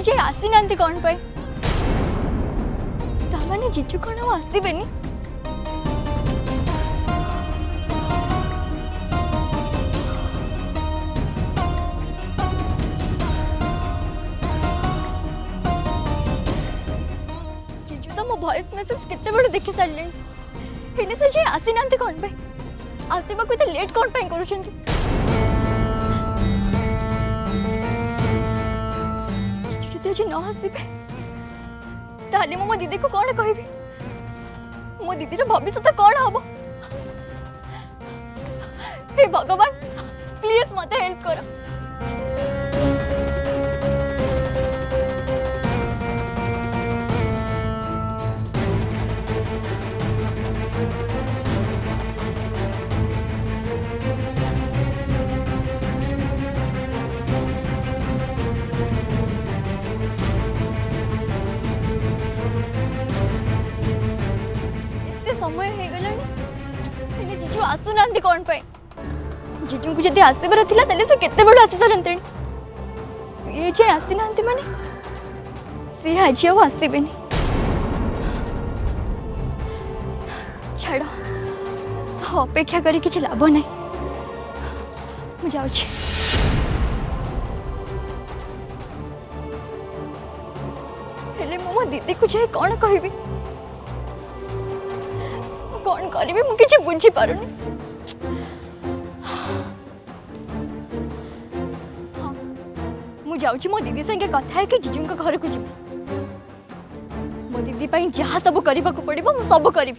जाए आसी ना कौन पाए ताने जीजू कौन आसबेनी जीजू तो मो वॉइस मेसेज केते बड़ देखि सारले हेले से जाए आसी ना कौन पाए आसवा को लेट कौन पाए करूछंती जी न हसबे ताली मो दीदी को कौन कहबी मो दीदी रो भविष्य तो कौन हम हे भगवान प्लीज मते हेल्प करो समय हो गलानी जीजू आसुना कौन पाए जीजू को जब आसबार था से केते बड़ आसी सारते सी जाए आसी ना माने सी आज आसबेनी छाड़ अपेक्षा करी किसी लाभ ना मुझे मो दीदी को जाए कौन कहबी कौन करी मुझे बुझी पारुनी मु जाऊँ मो दीदी संगे कथा है कि जीजू घर को जीवी मो दीदी पाई जहाँ सब करने को पड़ो मु सब करी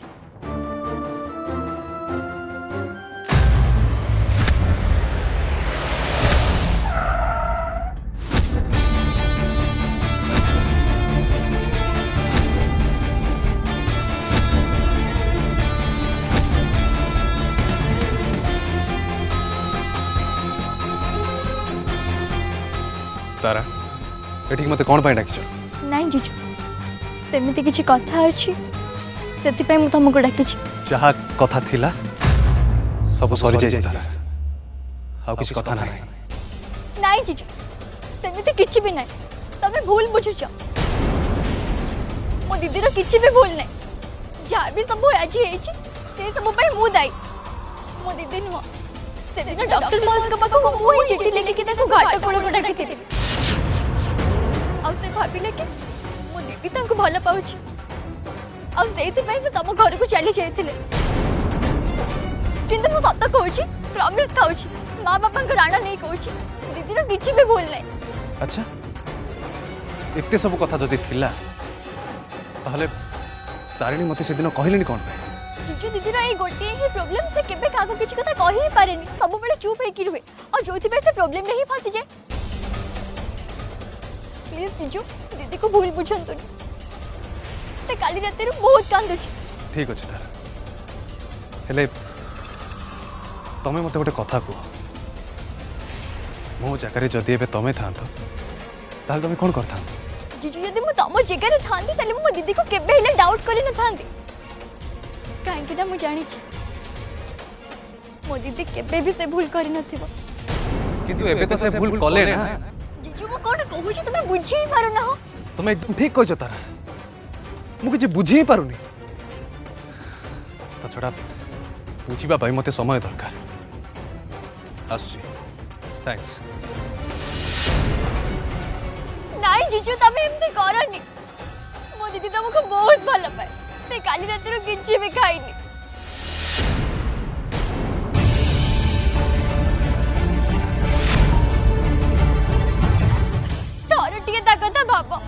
तारा एठी मते कोन पाई डाकिछ नहीं जीजू सेमिति किछि कथा अछि सेति पई मु तुमको डाकिछि जहा कथा थिला सब सरी जाय तारा आ किछि कथा नाही नहीं जीजू सेमिति किछि भी नहीं तमे भूल बुझुछ मो दीदी रो किछि भी भूल नहीं जहा भी सब आज हेछि से सब पई मु दाई मो दीदी नु से दिन डॉक्टर मास का पाको मु ही चिट्ठी लेके के देखो घाट कोड़ को डाकी थी आ से भाबिले कि मो दीदी तांको भल पाउछि आ सेति पई से तम घर को चली जायथिले किंतु मु सत्य कहूछि प्रॉमिस कहूछि मां बापा को राणा नहीं कहूछि दीदी रो किछि भी भूल नहीं अच्छा एते सब कथा जदी थिला ताहले तारिणी मते से दिन कहलेनी कोन पे जीजू दीदी रो ए गोटे ही प्रॉब्लम से केबे काको किछि कथा कहि ही पारेनी सब बेले चुप हे कि रुहे और जोथि पे से प्रॉब्लम नहीं फसी जाए प्लीज जीजू दीदी को भूल बुझंतुनी से काली रात रे बहुत कांदुछि ठीक अछि तारा हेले तमे मते गोटे कथा को मो जगह जदि एबे तमे थांतो ताल तमे कोन करथांतो जीजू यदि मु तम जगह रे थांती ताले मो दीदी को केबे हेले डाउट करि न थांती काहे कि ना मु जानि छी मो दीदी केबे भी से भूल करि नथिबो किंतु एबे तो से भूल कले ना जीजू मु कोन कहू छी तमे बुझी ही पारो ना हो तमे एकदम ठीक कहछ तारा मु किछि बुझी ही पारुनी तो छोड़ा बुझीबा भाई मते समय दरकार आसुची थैंक्स नहीं जीजू तमे एमती करनी मो दीदी तुमको बहुत भल पाए से काली रात रो किछि भी खाइनी तोर टिके ता कथा भाबो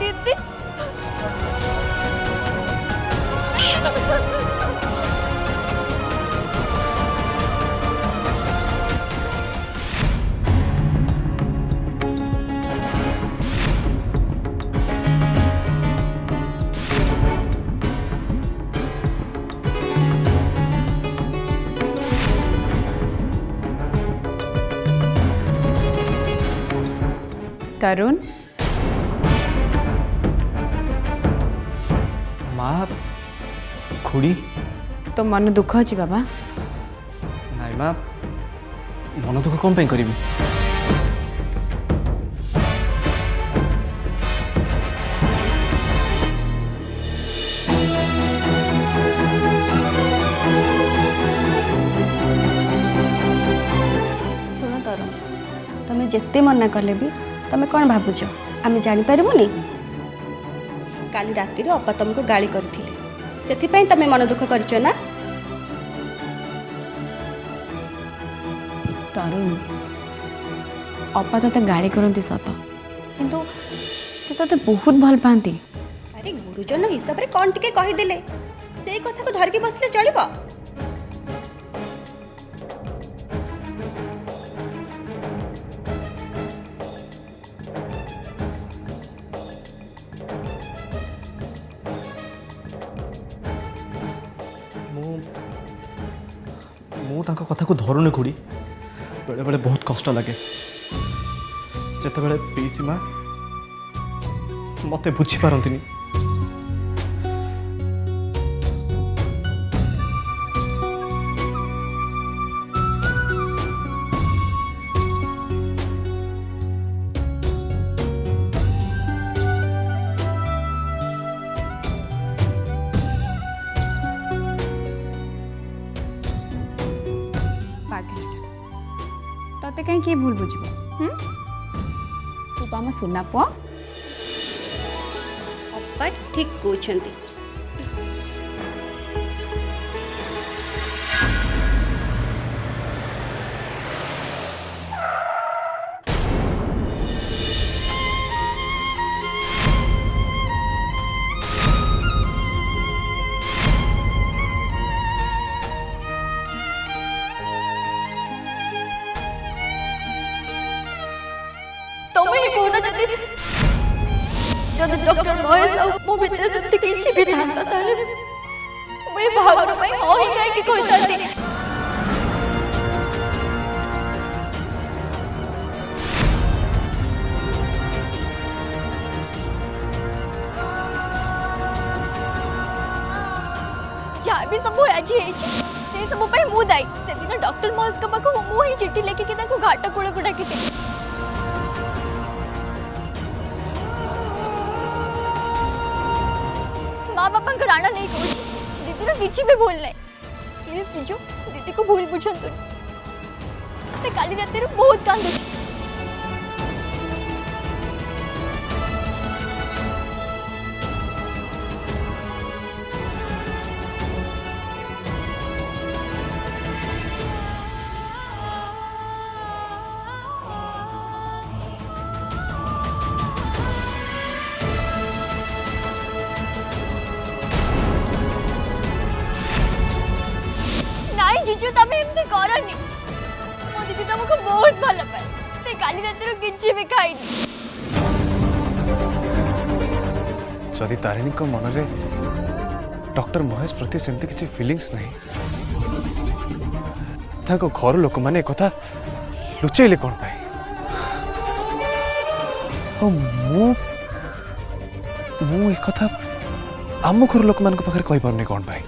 दीदी तरुण माँ खुड़ी तो मन दुख अच्छी बाबा नाई माँ मन दुख कौन करी शुण तरुण तुम्हें जिते मना कले भी तमें कौन भावुच आम जापारूनी काली राति अपा तुमको गाली करते तमें मन दुख कर ना तरुण अपा तो गाड़ी करती सत किंतु से तो बहुत भल पाती अरे गुरुजन हिसाब से कौन टिके कहीदेले से कथा को धरिकी बसले चलिबो कथा को धरुनी खुड़ी बेले बेले बहुत कष्ट लगे जिते बड़े पीसी माँ मत बुझी पारती ते कहीं भूल बुझब तू तो आम सुना पुआ अपा ठीक कहते जदि डॉक्टर महेश मो भीतर से किछि भी था ताले वे भागर भाई हो ही काहे कि कोई ताती जा भी सब आज से सब पे मु दाई से दिन डॉक्टर महेश का पाखो मु ही चिट्ठी लेके कि ताको घाट कोड़ को डाकिते माँ बापा को राणा नहीं कहूँ दीदी किसी भी भूल नहीं प्लीज सिजु दीदी को भूल बुझंतु से काली रात बहुत कांदु जीजू तमे एमती करनी मो दीदी तुमको बहुत भल पाए से काली रात किसी भी खाईनी जदि तारिणी को मन रे डॉक्टर महेश प्रति सेमती किसी फीलिंग्स नहीं ताको घर लोक माने कथा लुचेले कौन पाए ओ मु एक कथा आम घर लोक मान पाखे कहि पारने कौन पाए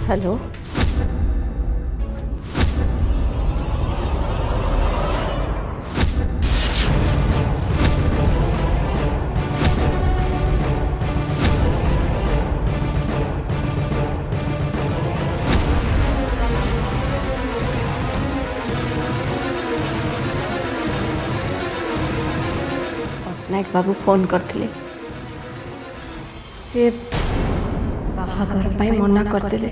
हेलो पट्टनायक बाबू फोन करथिले से बाहाघर पाई मना करदेले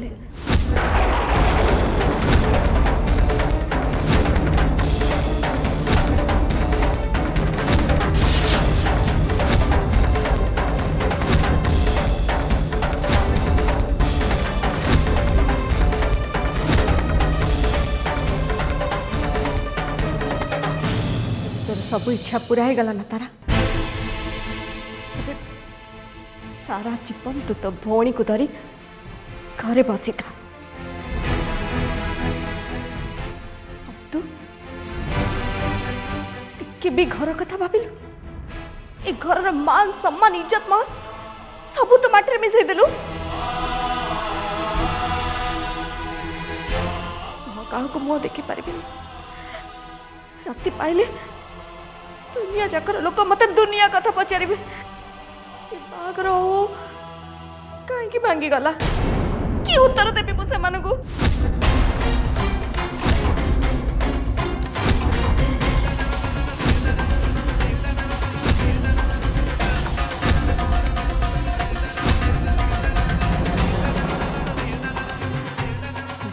तोर सब इच्छा पूरा हो गला ना तारा सारा जीवन तू तो भौणी को धरी घरे बसी था तू टिके भी घर कथा भाविलु ए घर मान सम्मान इज्जत मान सबू तो माटी मिसई देलु क्या को मुह देखी पारि राति पाइले दुनिया जाकर लोक मत दुनिया कथा पचारे बागर कहीं भांगी गला कि उत्तर देवी मु से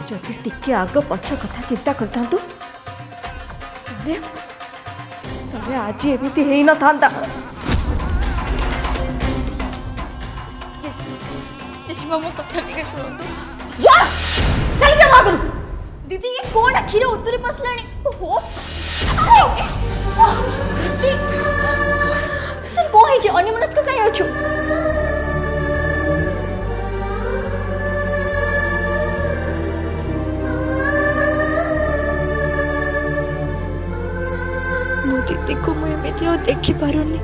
जदि टिके आग पछ कथा चिंता करता आज एमती ही न था रेशमा मो कथा टिके सुनतु जा चल जा मागरू दीदी ये कोण अखिरे उत्तरे पसलाणी ओहो सर को है जे अन्यमनस्क काई अछु मो दीदी को मैं एमिति देखि पारुनी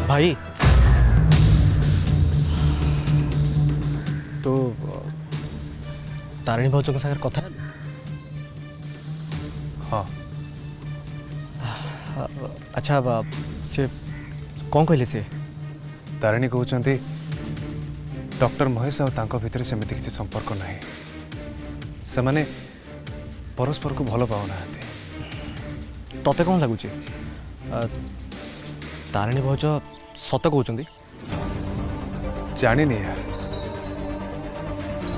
भाई तो तारिणी भाउज सागर कथा हाँ अच्छा से कौन कहले से तारिणी कहते डॉक्टर महेश और भितर सेमती किसी संपर्क ना से माने परस्पर को भल पाऊना तते कौन लगुच तारिणी भाउज सत कहते जानी यार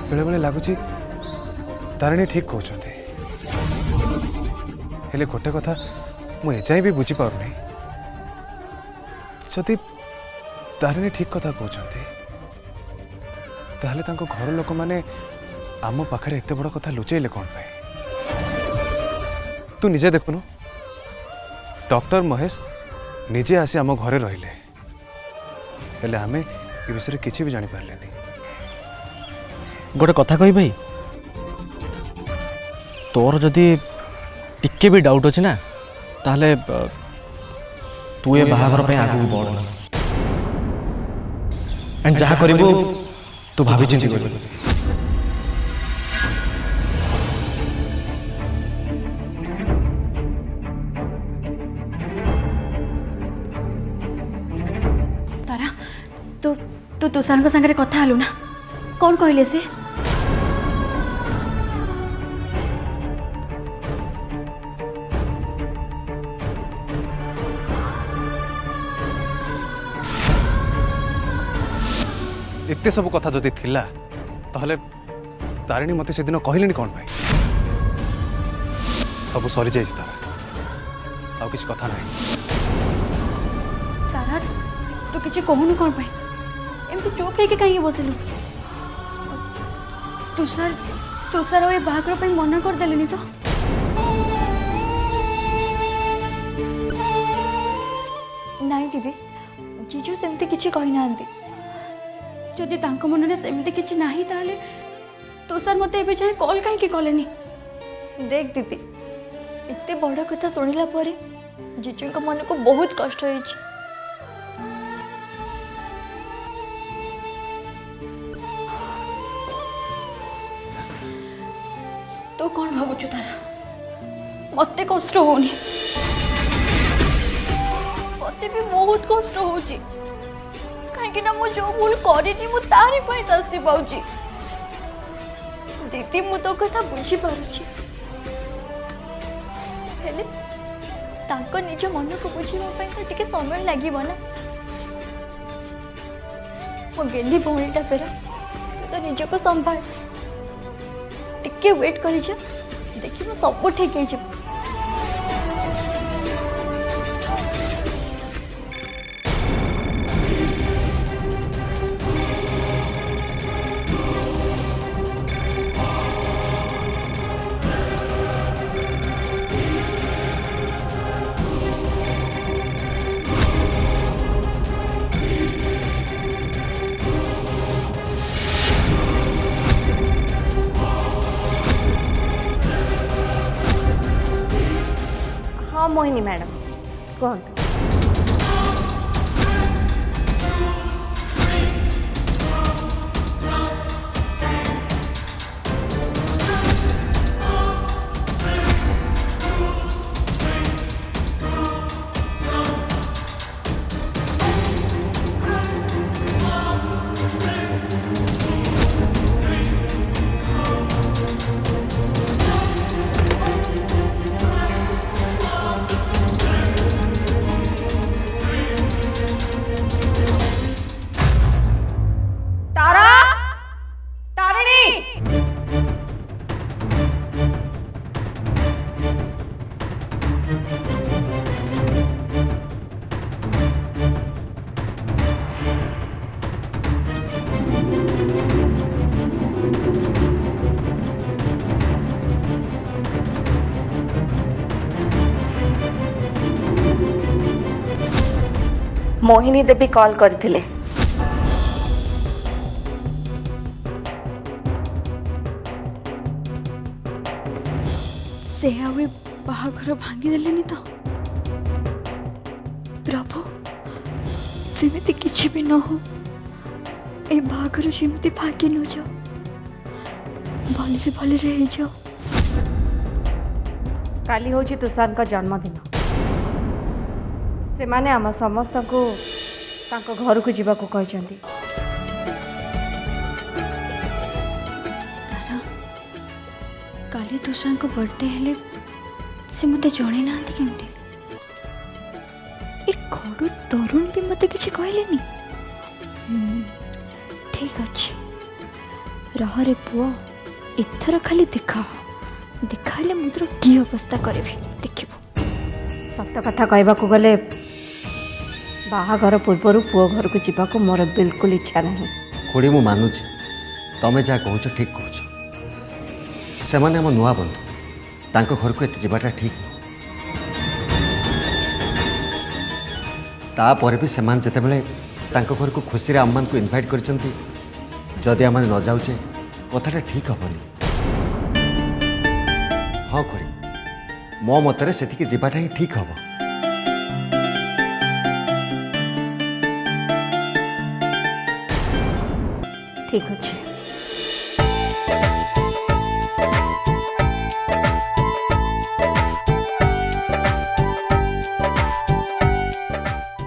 बेले बेले लगुच तारिणी ठीक कहते हेले गोटे कथा मुझे भी बुझीपार जदि तारिणी ठीक कथा कहते ताहले तांको घर लोक माने आम पाखरे एते बड़ कथा लुचेले कौन पाए तू निजे देखुनु डॉक्टर महेश निजे आसी आम घरे रहिले हेले आमे ए विषय किसी भी जानी पारले नहीं गोटे कथा कही भाई तोर जदि टिके भी डाउट अच्छी ना ताहले तू ये बाहाघर पे आगु बढ़ एंड जहाँ करिबू तू भाभी चिंती कर तारा तू तू तुषार संगे कथा हलु ना कौन कहले से एते सब कथा जदि थिला ताहले तारिणी मते से दिन कहलेनी कौन पाई सब सरी जाइछ तारा आ किछ कथा नहीं तारा तू किसी कहूनु कौन पाई एमती चुप है कहीं बसिलु तुषार तुषार ये बाहाघर पे मना कर देलेनी तो नहीं दीदी जीजू सेमती किछि कहि नांती जदि तांको मन में सेमती किछि नाही ताले तुषार मते एबे चाहे कॉल काहे के कलेनी देख दीदी एते बड़ कथा शुणिला पर जीजू मन को बहुत कष्ट होइछ। तू कौन भावुचु तारा? मते कष्ट होनी, मते भी बहुत कष्ट होची। कहीं ना मु जो भूल करिनी मु तारी पई शास्ति पाउची। दीदी मु तो कथा बुझी पारुची, हेले तांको निज मन को बुझीबा पई तो टिके समय लागिबो ना। मो गेली भौणीटा पेरा, तू तो निज को संभाल, टिके वेट करी जा, देखिबो सब ठीक हे जे। हाँ मोहिनी मैडम कहतु। मोहिनी देवी कॉल करथिले। से आवे बाहाघर भांगी देलेनी तो प्रभु सेमिति किछि भी न हो, ए बाहाघर सेमिति भांगी न जाओ, भले रह जाओ। काली होची तुषार का जन्मदिन, से माने आम समस्त को तांको घर को जीवा को कहचंती। काली तुषार को बर्थडे हेले से मते जणे नांती केमती? एक खड़ू तरुण भी मते किछि कहलेनी। ठीक अच्छे, रह रे पुआ, इथर खाली दिखाले मुद्र की अवस्था करेबी देखिबो। सत्य कथा कहबाकू गले बाहाघर पूर्वर पुओ घर को जीवा को मोर बिल्कुल इच्छा नहीं। खुड़ी मु मानुची तमें जहाँ कहूच ठीक कहूच, से माने आम नुआ बंधु, तांको घर को एत जावाटा ठीक तापर भी से जितेबाला तांको घर को खुशी रे आम को इनभाइट करचंती, जदि आम न जाऊे कथाटा ठीक हेनी। हाँ खुड़ी मो मतरे सेठिके जावाटा ही ठीक हम। ठीक अच्छे।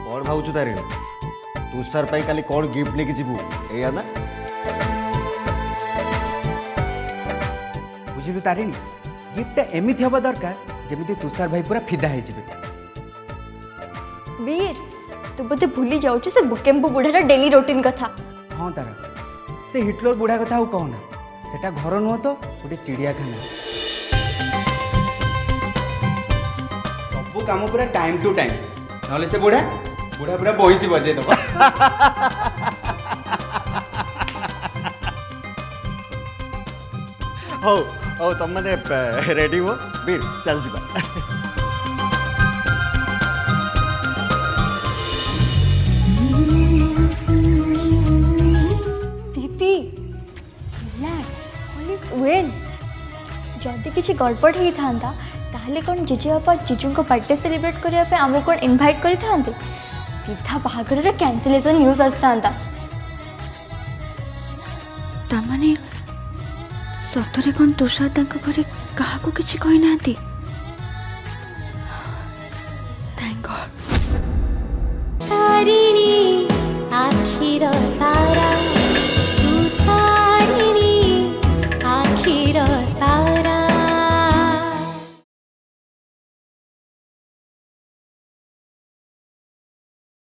कौन भावुचु तारिणी, तुषार पाई काली कौन गिफ्ट लेके जीवु एया ना? बुझिलु तारिणी, गिफ्टटा एमिति हबा दरकार जेमिति तुषार भाई पूरा फिदा हो जिवे। वीर तू बोधे भूली जाऊँ से बुकेम्बु बुढ़ार डेली रूटीन कथा। हाँ तारा से हिटलर बुढ़ा कथा आउ कहना, सेटा घर नुह तो गोटे चिड़ियाखाना। सब काम पूरा टाइम टू टाइम, नहले से बुढ़ा पूरा बहिसी बजे दबा। हो हो तुम मैंने रेडी हो वीर, चल जीवा। दीदी रिलैक्स, ओनली वेट। जदि किसी गड़बड़ ही था ताहले कौन जेजेबापा जीजू को बर्थडे सेलिब्रेट करने आमको कौन इनवाइट करी थांते सीधा बाहागर कैंसलेशन न्यूज आसता तामाने सतरे कौन तुषार घरे क्या किसी कही ना